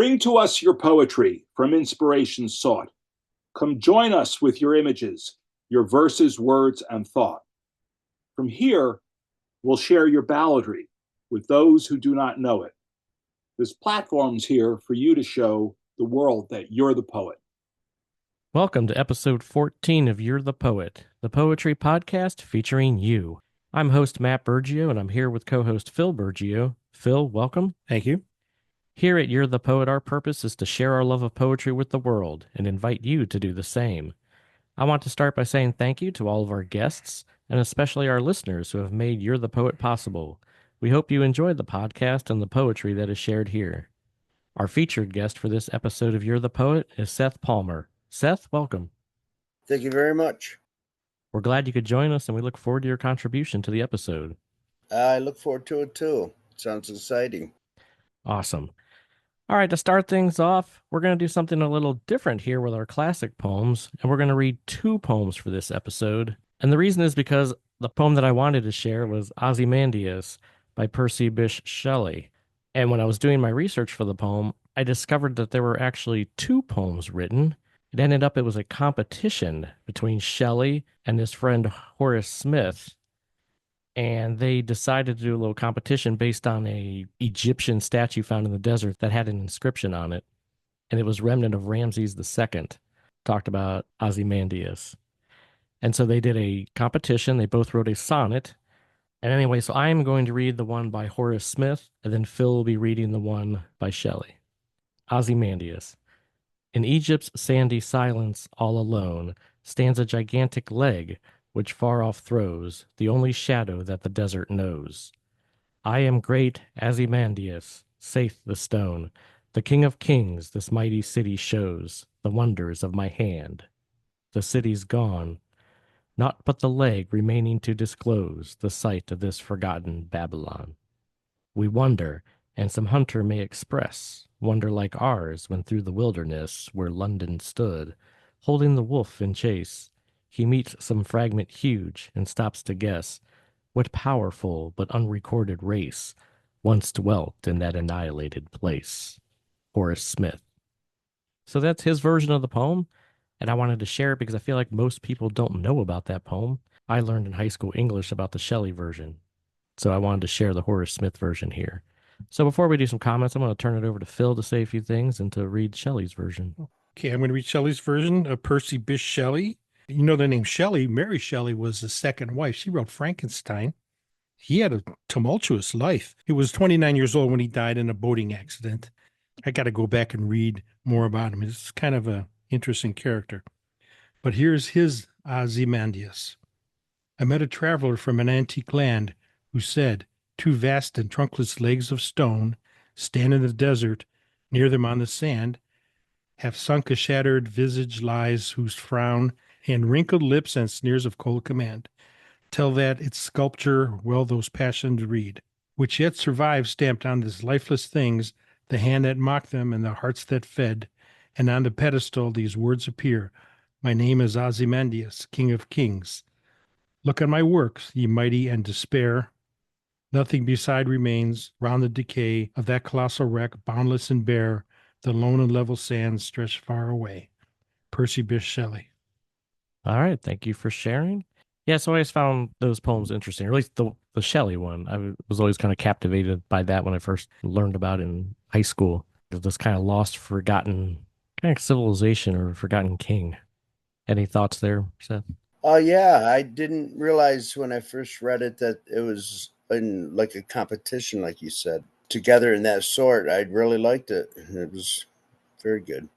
Bring to us your poetry from inspiration sought. Come join us with your images, your verses, words, and thought. From here, we'll share your balladry with those who do not know it. This platform's here for you to show the world that you're the poet. Welcome to episode 14 of You're the Poet, the poetry podcast featuring you. I'm host Matt Bergio, and I'm here with co-host Phil Bergio. Phil, welcome. Thank you. Here at You're the Poet, our purpose is to share our love of poetry with the world and invite you to do the same. I want to start by saying thank you to all of our guests, and especially our listeners who have made You're the Poet possible. We hope you enjoyed the podcast and the poetry that is shared here. Our featured guest for this episode of You're the Poet is Seth Palmer. Seth, welcome. Thank you very much. We're glad you could join us, and we look forward to your contribution to the episode. I look forward to it too. Sounds exciting. Awesome. All right, to start things off, we're going to do something a little different here with our classic poems, and we're going to read two poems for this episode. And the reason is because the poem that I wanted to share was Ozymandias by Percy Bysshe Shelley. And when I was doing my research for the poem, I discovered that there were actually two poems written. It was a competition between Shelley and his friend Horace Smith. And they decided to do a little competition based on a Egyptian statue found in the desert that had an inscription on it. And it was remnant of Ramses II. Talked about Ozymandias. And so they did a competition. They both wrote a sonnet. And anyway, so I am going to read the one by Horace Smith, and then Phil will be reading the one by Shelley. Ozymandias. In Egypt's sandy silence, all alone, stands a gigantic leg, which far off throws the only shadow that the desert knows. I am great Ozymandias, saith the stone. The king of kings this mighty city shows, the wonders of my hand. The city's gone, naught but the leg remaining to disclose the site of this forgotten Babylon. We wonder, and some hunter may express wonder like ours when through the wilderness where London stood, holding the wolf in chase, he meets some fragment huge and stops to guess what powerful but unrecorded race once dwelt in that annihilated place. Horace Smith. So that's his version of the poem, and I wanted to share it because I feel like most people don't know about that poem. I learned in high school English about the Shelley version, so I wanted to share the Horace Smith version here. So before we do some comments, I'm going to turn it over to Phil to say a few things and to read Shelley's version. Okay, I'm going to read Shelley's version of Percy Bysshe Shelley. You know the name Shelley. Mary Shelley was his second wife. She wrote Frankenstein. He had a tumultuous life. He was 29 years old when he died in a boating accident. I got to go back and read more about him. It's kind of an interesting character. But here's his Ozymandias. I met a traveler from an antique land who said, two vast and trunkless legs of stone stand in the desert. Near them on the sand have sunk a shattered visage lies whose frown and wrinkled lips and sneers of cold command tell that its sculpture well those passions read, which yet survive stamped on these lifeless things, the hand that mocked them and the hearts that fed, and on the pedestal these words appear, my name is Ozymandias, king of kings. Look on my works, ye mighty, and despair. Nothing beside remains, round the decay of that colossal wreck, boundless and bare, the lone and level sands stretch far away. Percy Bysshe Shelley. All right, thank you for sharing. Yeah, so I always found those poems interesting, or at least the Shelley one. I was always kind of captivated by that when I first learned about it in high school. This kind of lost, forgotten kind of civilization or forgotten king. Any thoughts there, Seth? Oh, yeah. I didn't realize when I first read it that it was in like a competition, like you said, together in that sort. I really liked it. It was very good.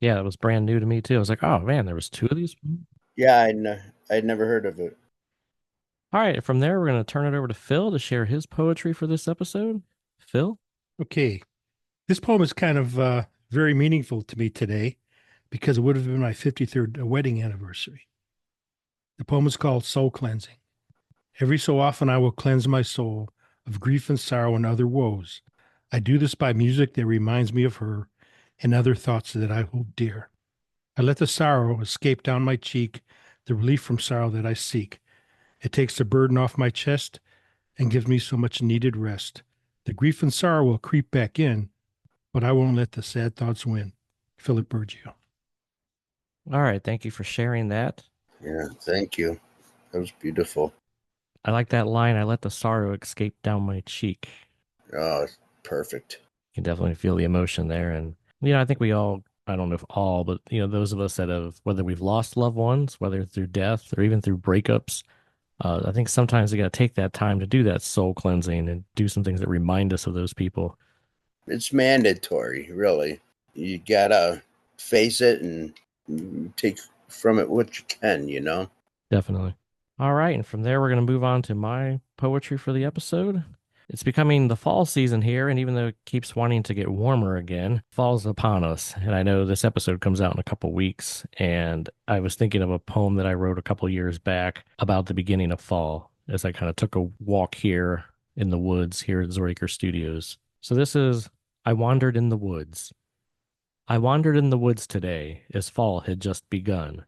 Yeah, it was brand new to me too. I was like, oh man, there was two of these. Yeah, I'd never heard of it. All right, from there, we're going to turn it over to Phil to share his poetry for this episode. Phil? Okay. This poem is kind of very meaningful to me today because it would have been my 53rd wedding anniversary. The poem is called Soul Cleansing. Every so often I will cleanse my soul of grief and sorrow and other woes. I do this by music that reminds me of her and other thoughts that I hold dear. I let the sorrow escape down my cheek, the relief from sorrow that I seek. It takes the burden off my chest and gives me so much needed rest. The grief and sorrow will creep back in, but I won't let the sad thoughts win. Philip Bergio. All right. Thank you for sharing that. Yeah, thank you. That was beautiful. I like that line. I let the sorrow escape down my cheek. Oh, perfect. You can definitely feel the emotion there. And, I think we all, I don't know if all, but, those of us that have, whether we've lost loved ones, whether through death or even through breakups, I think sometimes we got to take that time to do that soul cleansing and do some things that remind us of those people. It's mandatory, really. You gotta face it and take from it what you can, Definitely. All right. And from there, we're going to move on to my poetry for the episode. It's becoming the fall season here, and even though it keeps wanting to get warmer again, fall's upon us. And I know this episode comes out in a couple weeks, and I was thinking of a poem that I wrote a couple years back about the beginning of fall as I kind of took a walk here in the woods here at Zoraker Studios. So this is I Wandered in the Woods. I wandered in the woods today as fall had just begun.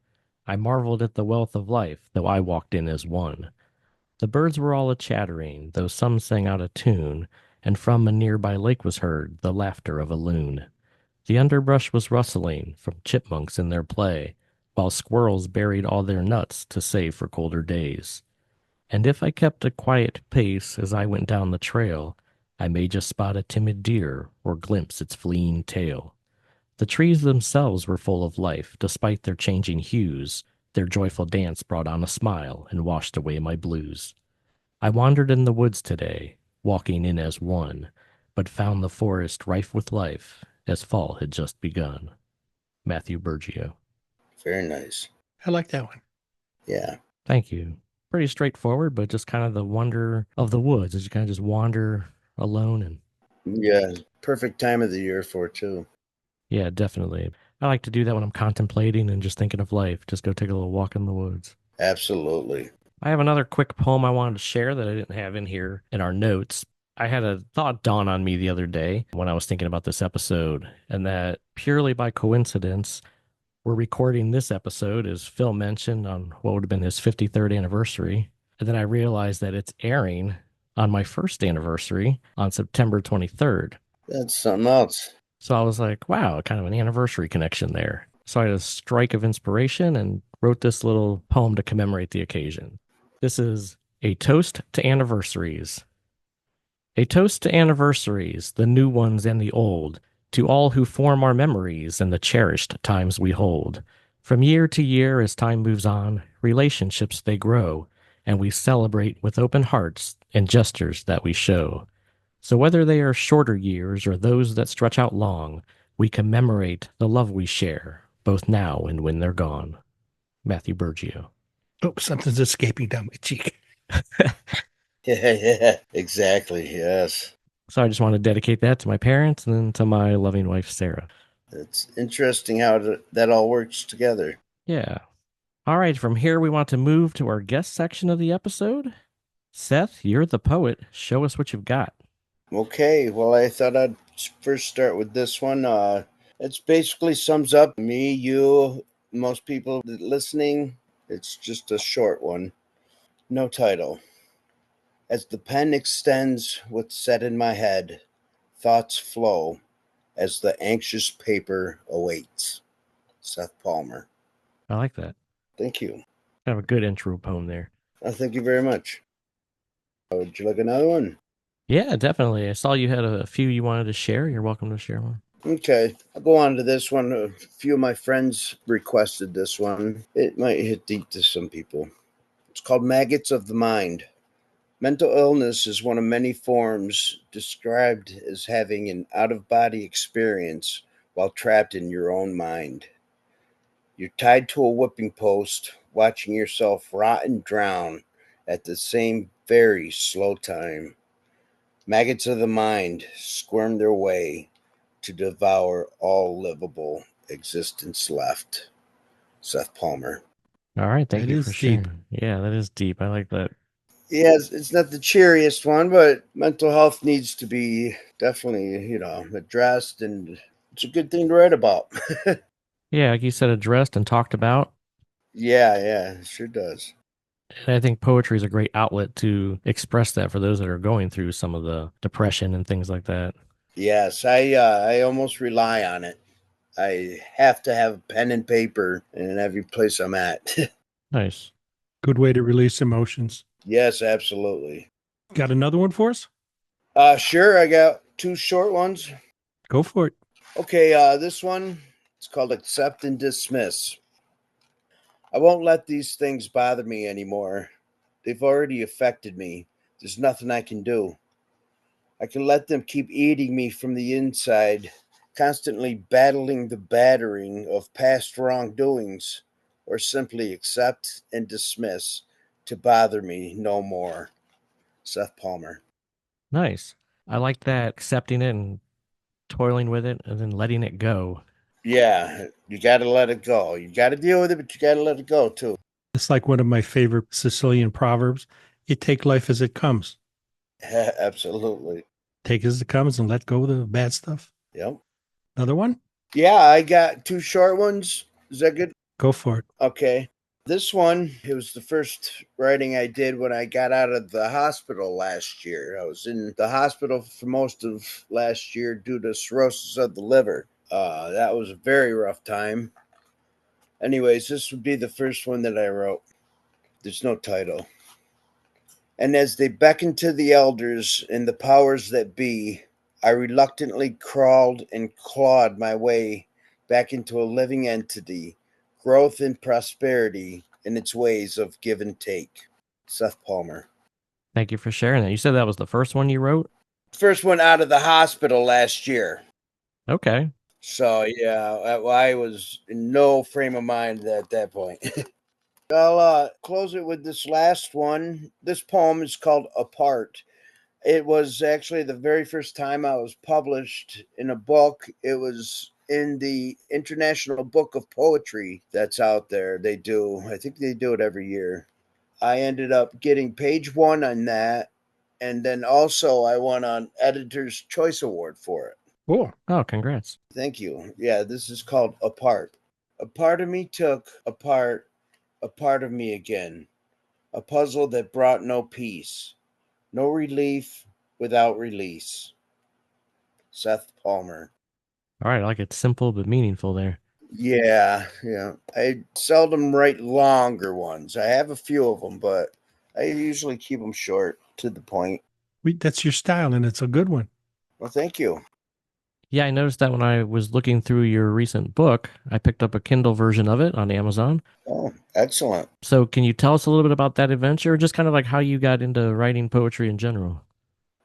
I marveled at the wealth of life, though I walked in as one. The birds were all a-chattering, though some sang out a tune, and from a nearby lake was heard the laughter of a loon. The underbrush was rustling from chipmunks in their play, while squirrels buried all their nuts to save for colder days. And if I kept a quiet pace as I went down the trail, I may just spot a timid deer or glimpse its fleeing tail. The trees themselves were full of life, despite their changing hues. Their joyful dance brought on a smile and washed away my blues. I wandered in the woods today, walking in as one, but found the forest rife with life, as fall had just begun. Matthew Bergio. Very nice. I like that one. Yeah. Thank you. Pretty straightforward, but just kind of the wonder of the woods as you kind of just wander alone. And Yeah. Perfect time of the year for it, too. yeah, definitely. I like to do that when I'm contemplating and just thinking of life. Just go take a little walk in the woods. Absolutely. I have another quick poem I wanted to share that I didn't have in here in our notes. I had a thought dawn on me the other day when I was thinking about this episode, and that purely by coincidence, we're recording this episode, as Phil mentioned, on what would have been his 53rd anniversary. And then I realized that it's airing on my first anniversary on September 23rd. That's something else. So I was like, wow, kind of an anniversary connection there. So I had a strike of inspiration and wrote this little poem to commemorate the occasion. This is A Toast to Anniversaries. A toast to anniversaries, the new ones and the old, to all who form our memories and the cherished times we hold. From year to year, as time moves on, relationships they grow, and we celebrate with open hearts and gestures that we show. So whether they are shorter years or those that stretch out long, we commemorate the love we share, both now and when they're gone. Matthew Bergio. Oh, something's escaping down my cheek. Yeah, exactly. Yes. So I just want to dedicate that to my parents and then to my loving wife, Sarah. It's interesting how that all works together. Yeah. All right, from here we want to move to our guest section of the episode. Seth, you're the poet. Show us what you've got. Okay, well, I thought I'd first start with this one. It basically sums up me, you, most people listening. It's just a short one. No title. As the pen extends what's set in my head, thoughts flow as the anxious paper awaits. Seth Palmer. I like that. Thank you. Kind of a good intro poem there. Thank you very much. Would you like another one? Yeah, definitely. I saw you had a few you wanted to share. You're welcome to share one. Okay, I'll go on to this one. A few of my friends requested this one. It might hit deep to some people. It's called Maggots of the Mind. Mental illness is one of many forms described as having an out-of-body experience while trapped in your own mind. You're tied to a whipping post, watching yourself rot and drown at the same very slow time. Maggots of the mind squirm their way to devour all livable existence left. Seth Palmer. All right, thank That you is for deep. sharing. Yeah, that is deep. I like that. Yes, it's not the cheeriest one, but mental health needs to be definitely, addressed, and it's a good thing to write about. Yeah, like you said, addressed and talked about. Yeah, it sure does. And I think poetry is a great outlet to express that for those that are going through some of the depression and things like that. Yes, I almost rely on it. I have to have pen and paper in every place I'm at. Nice. Good way to release emotions. Yes, absolutely. Got another one for us? Sure, I got two short ones. Go for it. Okay, this one it's called Accept and Dismiss. I won't let these things bother me anymore. They've already affected me. There's nothing I can do. I can let them keep eating me from the inside, constantly battling the battering of past wrongdoings, or simply accept and dismiss to bother me no more. Seth Palmer. Nice. I like that, accepting it and toiling with it and then letting it go. Yeah, you got to let it go. You got to deal with it, but you got to let it go too. It's like one of my favorite Sicilian proverbs. You take life as it comes. Absolutely. Take it as it comes and let go of the bad stuff. Yep. Another one? Yeah, I got two short ones. Is that good? Go for it. Okay. This one, it was the first writing I did when I got out of the hospital last year. I was in the hospital for most of last year due to cirrhosis of the liver. That was a very rough time. Anyways, this would be the first one that I wrote. There's no title. And as they beckoned to the elders and the powers that be, I reluctantly crawled and clawed my way back into a living entity, growth and prosperity in its ways of give and take. Seth Palmer. Thank you for sharing that. You said that was the first one you wrote? First one out of the hospital last year. Okay. So, yeah, I was in no frame of mind at that point. I'll close it with this last one. This poem is called Apart. It was actually the very first time I was published in a book. It was in the International Book of Poetry that's out there. I think they do it every year. I ended up getting page one on that. And then also I won an Editor's Choice Award for it. Cool. Oh, congrats. Thank you. Yeah, this is called Apart. A part of me took apart a part of me again. A puzzle that brought no peace. No relief without release. Seth Palmer. All right. I like it simple but meaningful there. Yeah. I seldom write longer ones. I have a few of them, but I usually keep them short to the point. That's your style, and it's a good one. Well, thank you. Yeah, I noticed that when I was looking through your recent book, I picked up a Kindle version of it on Amazon. Oh, excellent. So can you tell us a little bit about that adventure, or just kind of like how you got into writing poetry in general?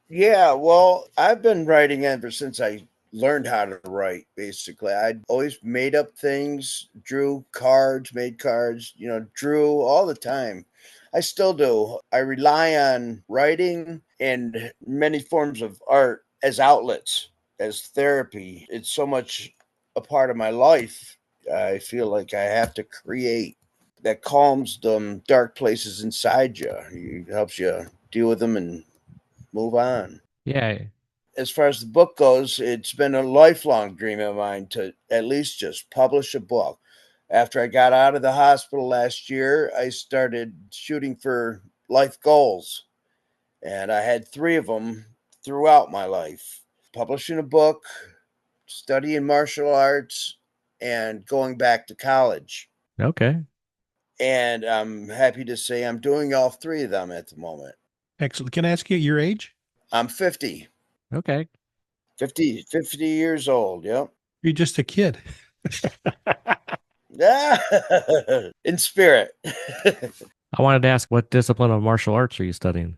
Yeah, well, I've been writing ever since I learned how to write, basically. I'd always made up things, drew cards, made cards, drew all the time. I still do. I rely on writing and many forms of art as outlets, as therapy. It's so much a part of my life. I feel like I have to create. That calms the dark places inside you. It helps you deal with them and move on. Yeah. As far as the book goes, it's been a lifelong dream of mine to at least just publish a book. After I got out of the hospital last year, I started shooting for life goals, and I had three of them throughout my life: publishing a book, studying martial arts, and going back to college. Okay. And I'm happy to say I'm doing all three of them at the moment. Excellent. Can I ask you your age? I'm 50. Okay. 50 years old. Yep. You're just a kid. In spirit. I wanted to ask, what discipline of martial arts are you studying?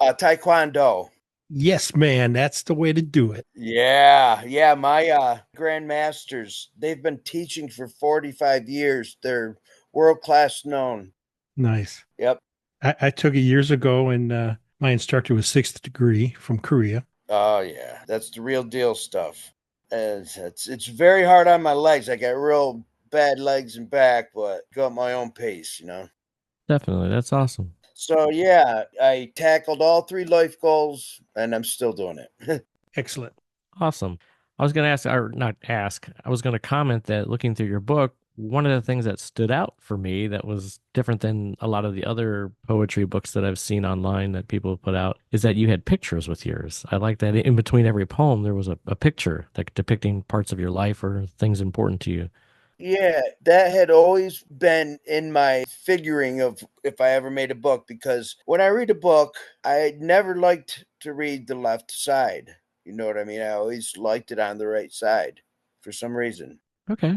Taekwondo. Yes, man. That's the way to do it. Yeah. My grandmasters, they've been teaching for 45 years. They're world class known. Nice. Yep. I took it years ago, and my instructor was sixth degree from Korea. Oh yeah, that's the real deal stuff. And it's very hard on my legs. I got real bad legs and back, but go at my own pace. Definitely. That's awesome. So yeah, I tackled all three life goals, and I'm still doing it. Excellent. Awesome. I was going to ask, or not ask, I was going to comment that looking through your book, one of the things that stood out for me that was different than a lot of the other poetry books that I've seen online that people have put out is that you had pictures with yours. I like that in between every poem, there was a picture like depicting parts of your life or things important to you. Yeah, that had always been in my figuring of if I ever made a book, because when I read a book, I never liked to read the left side. You know what I mean? I always liked it on the right side for some reason. Okay.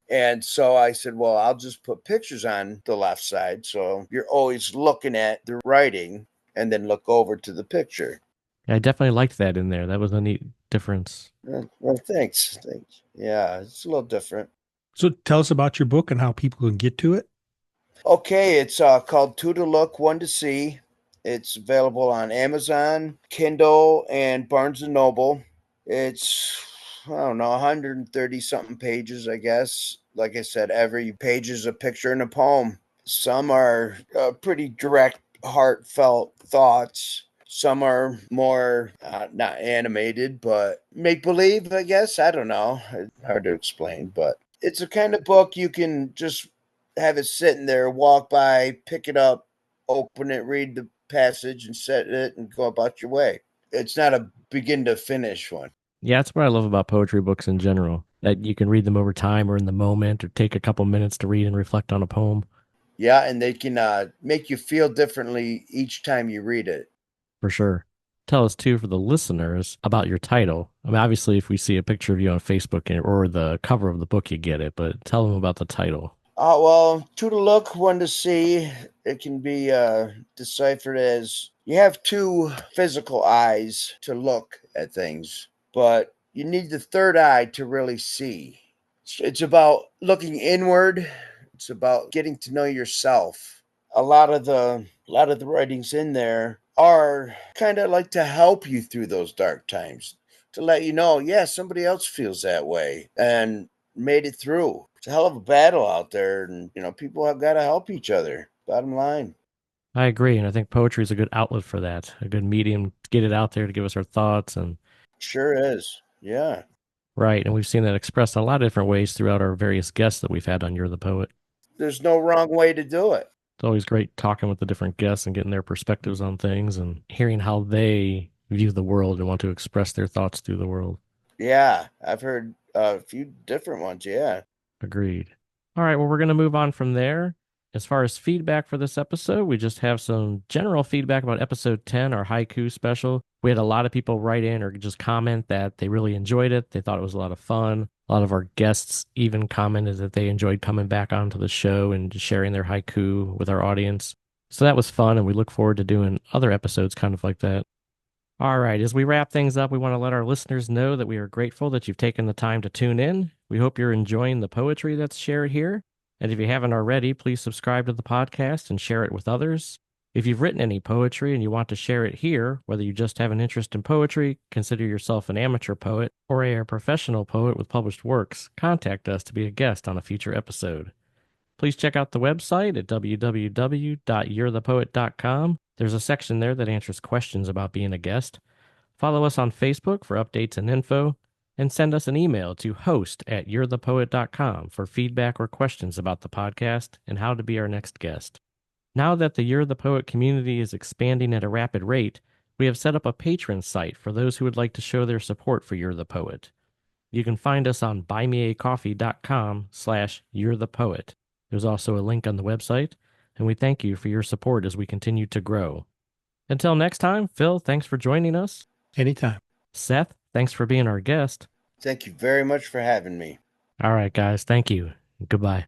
And so I said, well, I'll just put pictures on the left side. So you're always looking at the writing and then look over to the picture. I definitely liked that in there. That was a neat difference. Well, thanks. Thanks. Yeah, it's a little different. So tell us about your book and how people can get to it. Okay, it's called Two to Look, One to See. It's available on Amazon, Kindle, and Barnes and Noble. It's, I don't know, 130 something pages, I guess. Like I said, every page is a picture and a poem. Some are pretty direct, heartfelt thoughts. Some are more not animated, but make believe, I guess. I don't know. It's hard to explain, but it's a kind of book you can just have it sitting there, walk by, pick it up, open it, read the passage, and set it and go about your way. It's not a begin to finish one. Yeah, that's what I love about poetry books in general, that you can read them over time or in the moment or take a couple minutes to read and reflect on a poem. Yeah, and they can make you feel differently each time you read it. For sure. Tell us too for the listeners about your title. I mean, obviously, if we see a picture of you on Facebook or the cover of the book, you get it, but tell them about the title. Well, two to look, one to see. It can be deciphered as you have two physical eyes to look at things, but you need the third eye to really see. It's about looking inward. It's about getting to know yourself. A lot of the writings in there are kind of like to help you through those dark times, to let you know, yeah, somebody else feels that way and made it through. It's a hell of a battle out there, and people have got to help each other. Bottom line. I agree, and I think poetry is a good outlet for that, a good medium to get it out there to give us our thoughts and Sure is. Yeah. right. And we've seen that expressed in a lot of different ways throughout our various guests that we've had on You're the Poet. There's no wrong way to do it. It's always great talking with the different guests and getting their perspectives on things and hearing how they view the world and want to express their thoughts through the world. Yeah, I've heard a few different ones. Yeah. Agreed. All right, well, we're going to move on from there. As far as feedback for this episode, we just have some general feedback about episode 10, our haiku special. We had a lot of people write in or just comment that they really enjoyed it. They thought it was a lot of fun. A lot of our guests even commented that they enjoyed coming back onto the show and just sharing their haiku with our audience. So that was fun, and we look forward to doing other episodes kind of like that. All right, as we wrap things up, we want to let our listeners know that we are grateful that you've taken the time to tune in. We hope you're enjoying the poetry that's shared here. And if you haven't already, please subscribe to the podcast and share it with others. If you've written any poetry and you want to share it here, whether you just have an interest in poetry, consider yourself an amateur poet, or a professional poet with published works, contact us to be a guest on a future episode. Please check out the website at www.you'rethepoet.com. There's a section there that answers questions about being a guest. Follow us on Facebook for updates and info, and send us an email to host@you'rethepoet.com for feedback or questions about the podcast and how to be our next guest. Now that the You're the Poet community is expanding at a rapid rate, we have set up a patron site for those who would like to show their support for You're the Poet. You can find us on buymeacoffee.com/you'rethepoet. There's also a link on the website, and we thank you for your support as we continue to grow. Until next time, Phil, thanks for joining us. Anytime. Seth, thanks for being our guest. Thank you very much for having me. All right, guys, thank you. Goodbye.